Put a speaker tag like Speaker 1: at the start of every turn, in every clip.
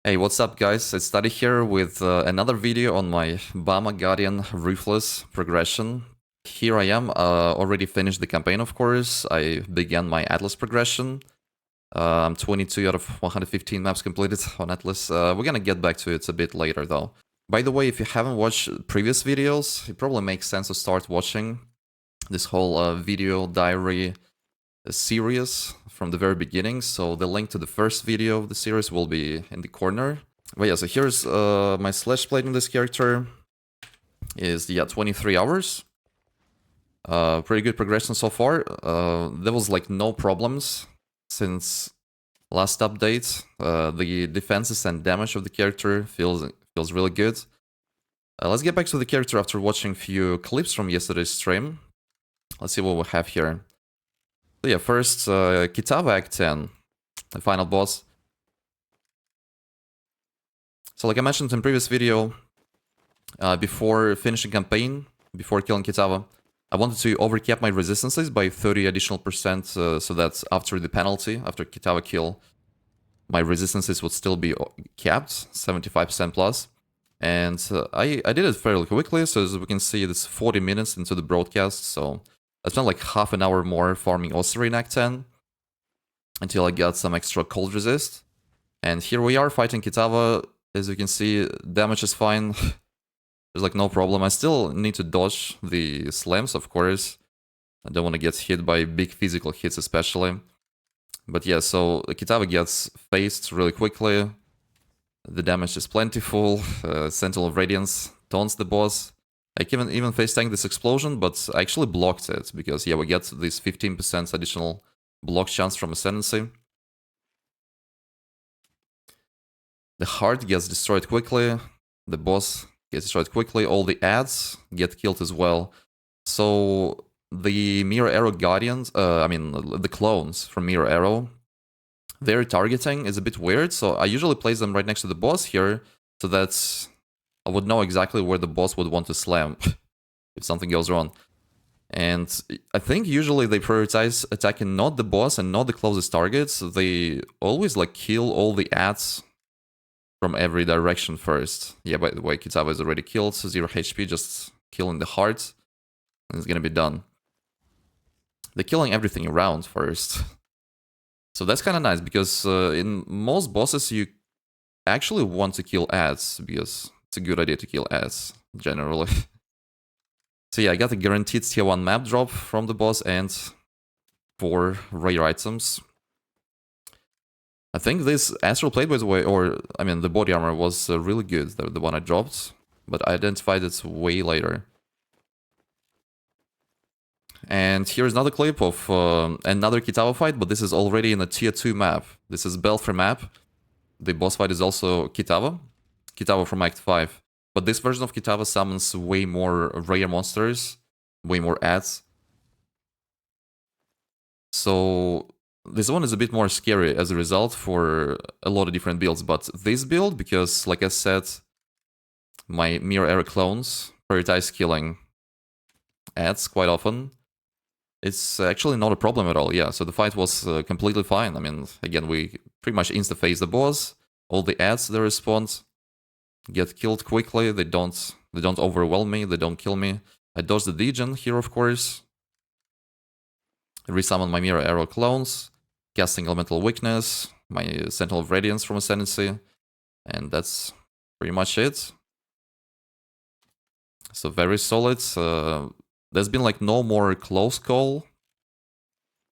Speaker 1: Hey, what's up guys? It's Study here with another video on my BAMA Guardian Ruthless progression. Here I am, already finished the campaign of course. I began my Atlas progression. I'm 22 out of 115 maps completed on Atlas. We're gonna get back to it a bit later though. By the way, if you haven't watched previous videos, it probably makes sense to start watching this whole video diary series from the very beginning, so the link to the first video of the series will be in the corner. But yeah, so here's my slash plate in this character. Is 23 hours. Pretty good progression so far. There was like no problems since last update. The defenses and damage of the character feels really good. Let's get back to the character after watching a few clips from yesterday's stream. Let's see what we have here. So yeah, first, Kitava Act 10, the final boss. So like I mentioned in previous video, before finishing campaign, before killing Kitava, I wanted to overcap my resistances by 30 additional %, so that after the penalty, after Kitava kill, my resistances would still be capped, 75% plus. And I did it fairly quickly, so as we can see, it's 40 minutes into the broadcast, so I spent like half an hour more farming Osiri in Act 10 until I got some extra cold resist. And here we are fighting Kitava. As you can see, damage is fine. There's like no problem. I still need to dodge the slams, of course. I don't want to get hit by big physical hits especially. But yeah, so Kitava gets phased really quickly. The damage is plentiful. Sentinel of Radiance taunts the boss. I can even face tank this explosion, but I actually blocked it, because yeah, we get this 15% additional block chance from Ascendancy. The heart gets destroyed quickly, the boss gets destroyed quickly, all the ads get killed as well. So the Mirror Arrow Guardians, the clones from Mirror Arrow, their targeting is a bit weird, so I usually place them right next to the boss here, so that I would know exactly where the boss would want to slam if something goes wrong. And I think usually they prioritize attacking not the boss and not the closest targets. They always like kill all the ads from every direction first. Yeah, by the way, Kitava is already killed, so 0 HP, just killing the heart, and it's gonna be done. They're killing everything around first. So that's kind of nice, because in most bosses you actually want to kill ads, because it's a good idea to kill ads, generally. So yeah, I got a guaranteed tier 1 map drop from the boss and 4 rare items. I think this Astral Plate, by the way, the body armor was really good, the one I dropped, but I identified it way later. And here's another clip of another Kitava fight, but this is already in a tier 2 map. This is Belfry map. The boss fight is also Kitava from Act 5. But this version of Kitava summons way more rare monsters, way more ads. So this one is a bit more scary as a result for a lot of different builds. But this build, because like I said, my Mirror Arrow clones prioritize killing ads quite often, it's actually not a problem at all. Yeah, so the fight was completely fine. I mean, again, we pretty much insta-phase the boss. All the ads they respond get killed quickly. They don't overwhelm me. They don't kill me. I dodge the degen here, of course. Resummon my Mirror Arrow clones, casting Elemental Weakness, my Sentinel of Radiance from Ascendancy, and that's pretty much it. So very solid. There's been like no more close call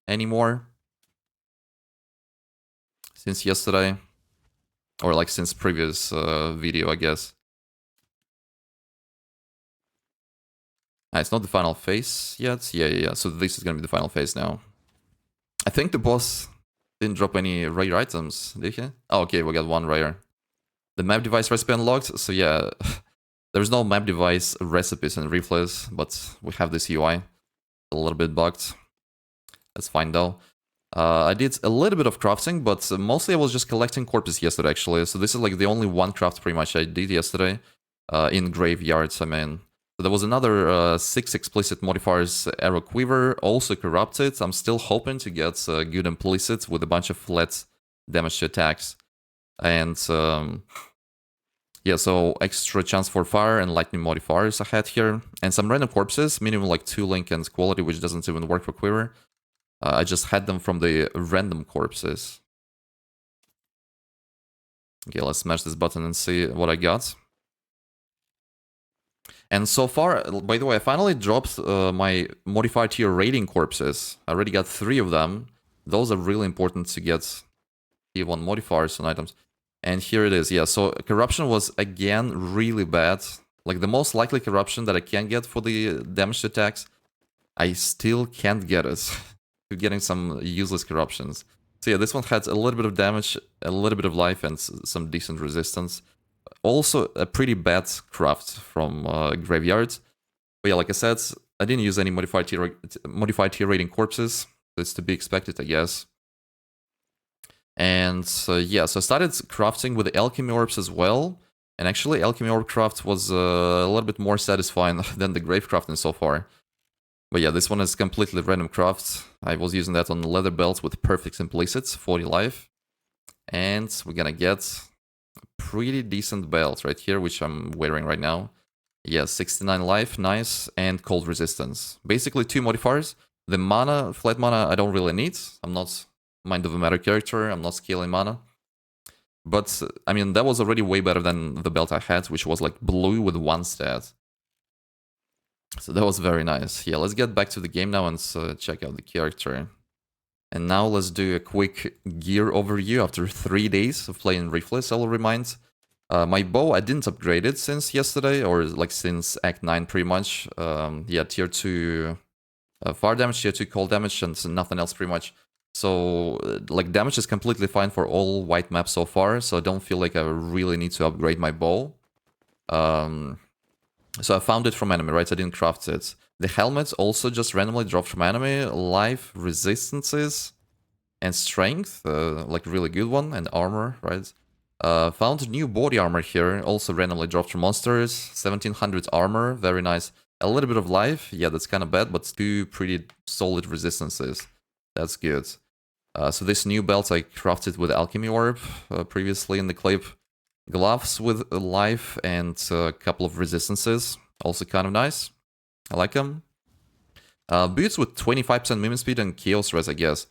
Speaker 1: anymore since yesterday, or like since previous video, I guess. It's not the final phase yet. Yeah. So this is gonna be the final phase now. I think the boss didn't drop any rare items, did he? Oh, okay, we got one rare. The map device recipe unlocked. So yeah, there's no map device recipes in Ruthless, but we have this UI. A little bit bugged. That's fine though. I did a little bit of crafting, but mostly I was just collecting corpses yesterday actually. So this is like the only one craft pretty much I did yesterday in graveyards, I mean. So there was another 6 explicit modifiers arrow quiver, also corrupted. I'm still hoping to get good implicit with a bunch of flat damage to attacks. And yeah, so extra chance for fire and lightning modifiers I had here. And some random corpses, minimum like 2 link and quality, which doesn't even work for Quiver. I just had them from the random corpses. Okay, let's smash this button and see what I got. And so far, by the way, I finally dropped my modified tier rating corpses. I already got 3 of them. Those are really important to get tier 1 modifiers on items. And here it is, yeah, so corruption was again really bad. Like the most likely corruption that I can get for the damage attacks, I still can't get it. You're getting some useless corruptions. So yeah, this one had a little bit of damage, a little bit of life, and some decent resistance. Also, a pretty bad craft from Graveyard. But yeah, like I said, I didn't use any modified tier rating corpses. That's to be expected, I guess. And yeah, so I started crafting with the Alchemy Orbs as well. And actually, Alchemy Orb craft was a little bit more satisfying than the Grave crafting so far. But yeah, this one is completely random craft. I was using that on the leather belt with perfect implicit, 40 life. And we're gonna get a pretty decent belt right here, which I'm wearing right now. Yeah, 69 life, nice, and cold resistance. Basically 2 modifiers. The mana, flat mana, I don't really need. I'm not Mind of a Matter character, I'm not scaling mana. But, I mean, that was already way better than the belt I had, which was like blue with 1 stat. So that was very nice. Yeah, let's get back to the game now and check out the character. And now let's do a quick gear overview after 3 days of playing Ruthless, I'll remind. My bow, I didn't upgrade it since yesterday, or like since Act 9 pretty much. Yeah, tier 2 fire damage, tier 2 cold damage, and nothing else pretty much. So, like, damage is completely fine for all white maps so far, so I don't feel like I really need to upgrade my bow. So I found it from enemy, right? I didn't craft it. The helmet also just randomly dropped from enemy. Life, resistances, and strength, like really good one, and armor, right? Found new body armor here, also randomly dropped from monsters. 1700 armor, very nice. A little bit of life, yeah, that's kind of bad, but 2 pretty solid resistances. That's good. So this new belt I crafted with Alchemy Orb previously in the clip. Gloves with life and a couple of resistances, also kind of nice. I like them. Boots with 25% movement speed and chaos res, I guess.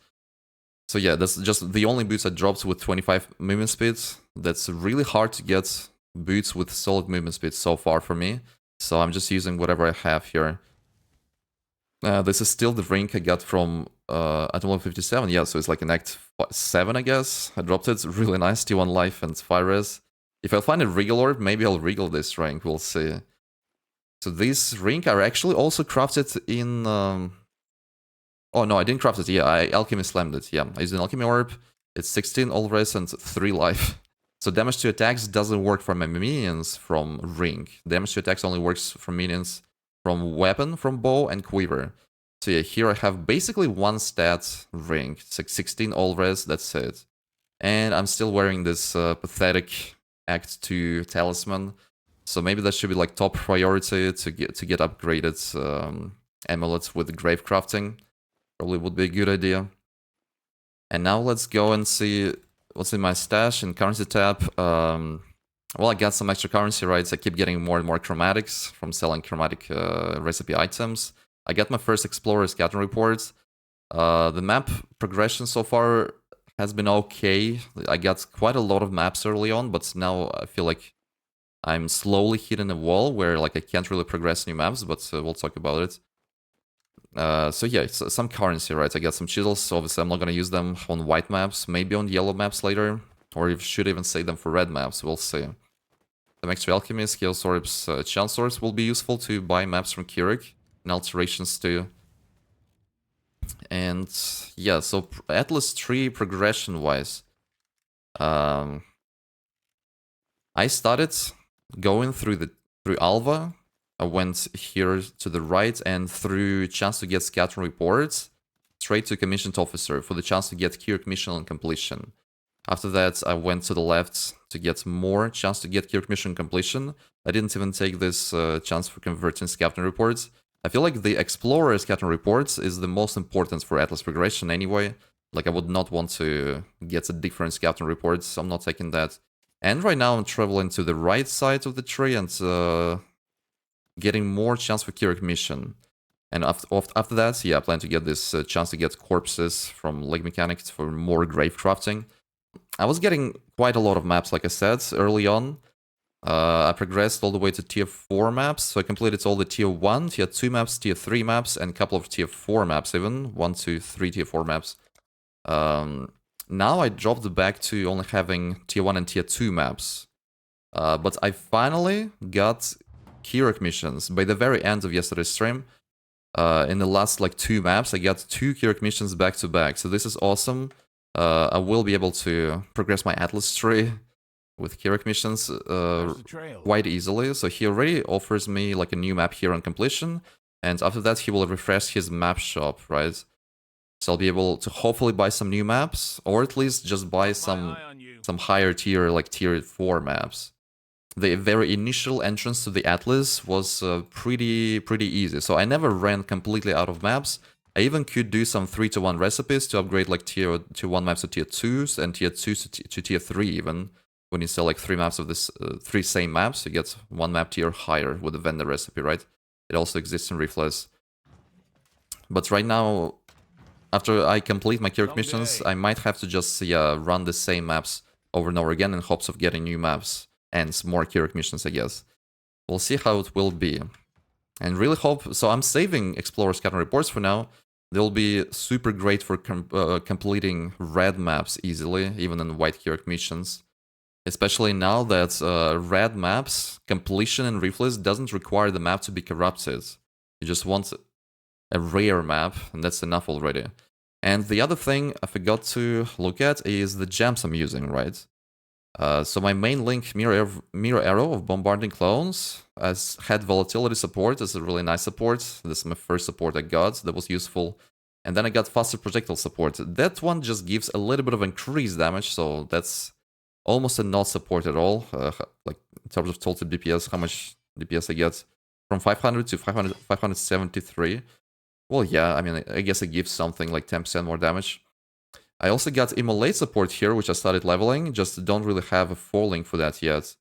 Speaker 1: So yeah, that's just the only boots I dropped with 25 movement speed. That's really hard to get boots with solid movement speed so far for me. So I'm just using whatever I have here. This is still the ring I got from Atom Level 57. Yeah, so it's like an Act 7, I guess. I dropped it. Really nice. T1 life and fire res. If I find a Regal Orb, maybe I'll Regal this ring. We'll see. So this ring are actually also crafted in... Oh, no, I didn't craft it. Yeah, I Alchemy Slammed it. Yeah, I used an Alchemy Orb. It's 16 all res and 3 life. So damage to attacks doesn't work for my minions from ring. Damage to attacks only works for minions from weapon, from bow, and quiver. So yeah, here I have basically 1 stat ring. It's like 16 all res, that's it. And I'm still wearing this pathetic Act 2 talisman. So maybe that should be like top priority to get upgraded amulets with grave crafting. Probably would be a good idea. And now let's go and see what's in my stash in currency tab. Well, I got some extra currency, right? So I keep getting more and more chromatics from selling chromatic recipe items. I got my first Explorer Scattering reports. The map progression so far has been okay. I got quite a lot of maps early on, but now I feel like I'm slowly hitting a wall where like I can't really progress new maps, but we'll talk about it. So yeah, it's some currency, right? I got some chisels, so obviously I'm not gonna use them on white maps, maybe on yellow maps later, or you should even save them for red maps, we'll see. Some extra alchemy, skills orbs, chance orbs will be useful to buy maps from Kirac, and alterations too. And yeah, so Atlas 3 progression-wise, I started going through Alva. I went here to the right and through chance to get scattering reports straight to commissioned officer for the chance to get Kirac mission on completion. After that, I went to the left to get more chance to get Kirac mission completion. I didn't even take this chance for converting scattering reports. I feel like the Explorer scattering reports is the most important for Atlas progression anyway. Like, I would not want to get a different scouting report, so I'm not taking that. And right now I'm traveling to the right side of the tree and getting more chance for Kirac mission. And after that, yeah, I plan to get this chance to get corpses from Leg Mechanics for more grave crafting. I was getting quite a lot of maps, like I said, early on. I progressed all the way to tier 4 maps, so I completed all the tier 1, tier 2 maps, tier 3 maps, and a couple of tier 4 maps even. 1, 2, 3 tier 4 maps. Now I dropped back to only having tier 1 and tier 2 maps. But I finally got Kirac missions by the very end of yesterday's stream. In the last like 2 maps, I got 2 Kirac missions back to back, so this is awesome. I will be able to progress my Atlas tree with Kirac missions quite easily. So he already offers me like a new map here on completion, and after that he will refresh his map shop, right? So I'll be able to hopefully buy some new maps, or at least just buy some higher tier, like tier 4 maps. The very initial entrance to the Atlas was pretty easy, so I never ran completely out of maps. I even could do some 3-to-1 recipes to upgrade like tier 1 maps to tier 2s and tier 2s to tier 3 even. When you sell like 3 maps of this, 3 same maps, you get 1 map tier higher with the vendor recipe, right? It also exists in Ruthless. But right now, after I complete my Kirac missions, I might have to just run the same maps over and over again in hopes of getting new maps and more Kirac missions, I guess. We'll see how it will be. And really hope... So I'm saving Explorer Scouting Reports for now. They'll be super great for completing red maps easily, even in white Kirac missions. Especially now that red maps, completion in Ruthless doesn't require the map to be corrupted. You just want a rare map, and that's enough already. And the other thing I forgot to look at is the gems I'm using, right? So my main link, Mirror Arrow of Bombarding Clones, has had volatility support. It's a really nice support. This is my first support I got that was useful. And then I got faster projectile support. That one just gives a little bit of increased damage, so that's almost a not support at all. Like in terms of total DPS, how much DPS I get from 500 to 573. Well, yeah, I mean, I guess it gives something like 10% more damage. I also got Immolate support here, which I started leveling, just don't really have a falling for that yet.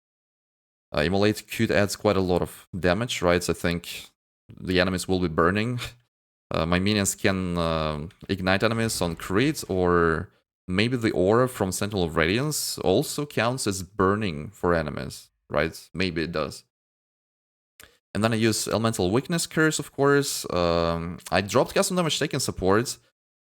Speaker 1: Immolate could add quite a lot of damage, right? So I think the enemies will be burning. My minions can ignite enemies on crit, or maybe the aura from Sentinel of Radiance also counts as burning for enemies, right? Maybe it does. And then I use Elemental Weakness Curse, of course. I dropped custom damage taken support,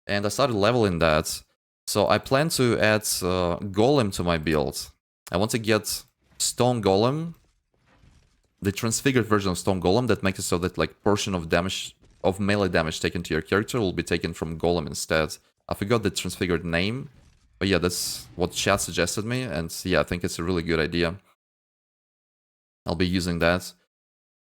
Speaker 1: and I started leveling that. So I plan to add Golem to my build. I want to get Stone Golem, the transfigured version of Stone Golem that makes it so that like portion of damage, of melee damage taken to your character will be taken from Golem instead. I forgot the transfigured name, but yeah, that's what chat suggested me, and yeah, I think it's a really good idea. I'll be using that.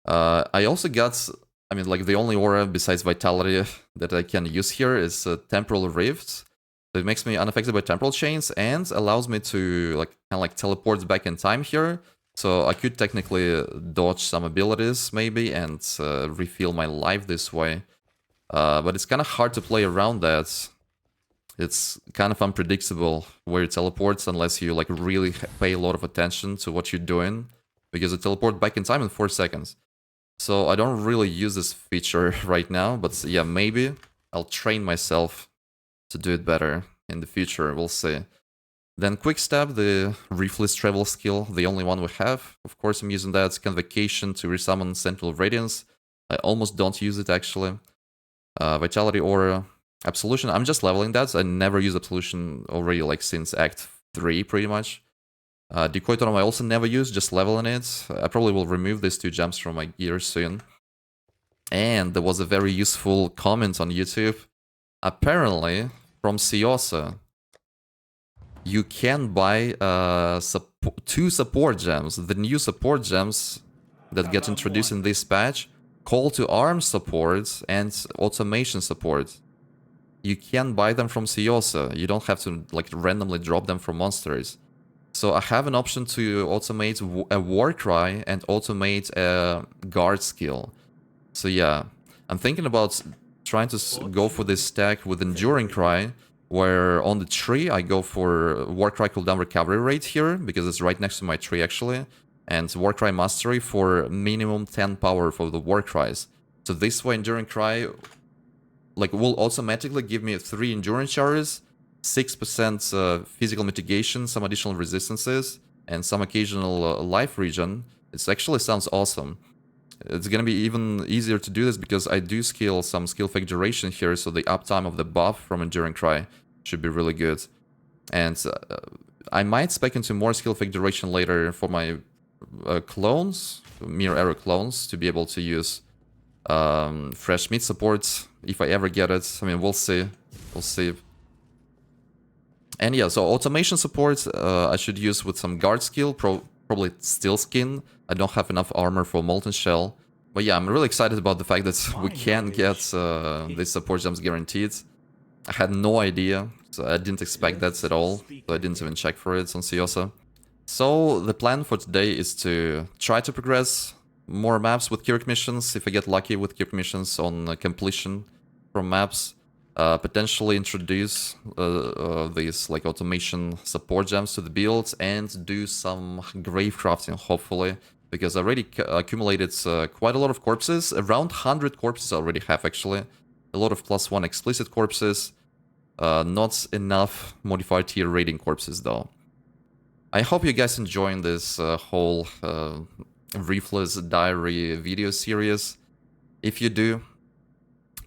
Speaker 1: I also got, I mean, like the only aura besides Vitality that I can use here is Temporal Rift. So it makes me unaffected by temporal chains and allows me to like kind of like teleport back in time here. So I could technically dodge some abilities maybe and refill my life this way. But it's kind of hard to play around that. It's kind of unpredictable where it teleports unless you like really pay a lot of attention to what you're doing, because it teleports back in time in 4 seconds. So I don't really use this feature right now, but yeah, maybe I'll train myself to do it better in the future, we'll see. Then Quick Stab, the Ruthless travel skill, the only one we have. Of course I'm using that. Convocation to resummon Sentinel of Radiance. I almost don't use it actually. Vitality Aura. Absolution, I'm just leveling that. I never use Absolution already like since Act 3 pretty much. Decoy Totem I also never use, just leveling it. I probably will remove these 2 gems from my gear soon. And there was a very useful comment on YouTube. Apparently, from Siosa, you can buy 2 support gems. The new support gems that get introduced in this patch, Call to Arms support and Automation support. You can buy them from Siosa. You don't have to like randomly drop them from monsters. So I have an option to automate a War Cry and automate a Guard skill. So yeah, I'm thinking about trying to go for this stack with Enduring Cry, where on the tree I go for Warcry cooldown recovery rate here, because it's right next to my tree actually, and Warcry mastery for minimum 10 power for the Warcries. So this way Enduring Cry like will automatically give me 3 endurance charges, 6% physical mitigation, some additional resistances, and some occasional life regen. It actually sounds awesome. It's gonna be even easier to do this because I do skill some skill fake duration here, so the uptime of the buff from Enduring Cry should be really good. And I might spec into more skill fake duration later for my clones, Mirror Arrow clones, to be able to use fresh meat support if I ever get it. I mean, we'll see. We'll see. And yeah, so automation support I should use with some guard skill, probably steel skin. I don't have enough armor for molten shell. But yeah, I'm really excited about the fact that we can get these support gems guaranteed. I had no idea, so I didn't expect that at all. So I didn't even check for it on Siosa. So the plan for today is to try to progress more maps with Kirac missions, if I get lucky with Kirac missions on completion from maps. Potentially introduce these like automation support gems to the build and do some grave crafting, hopefully, because I already accumulated quite a lot of corpses. Around 100 corpses I already have, actually. A lot of +1 explicit corpses. Not enough modified tier raiding corpses, though. I hope you guys enjoying this whole Ruthless Diary video series. If you do,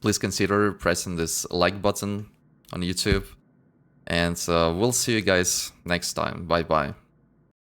Speaker 1: please consider pressing this like button on YouTube. And we'll see you guys next time. Bye bye.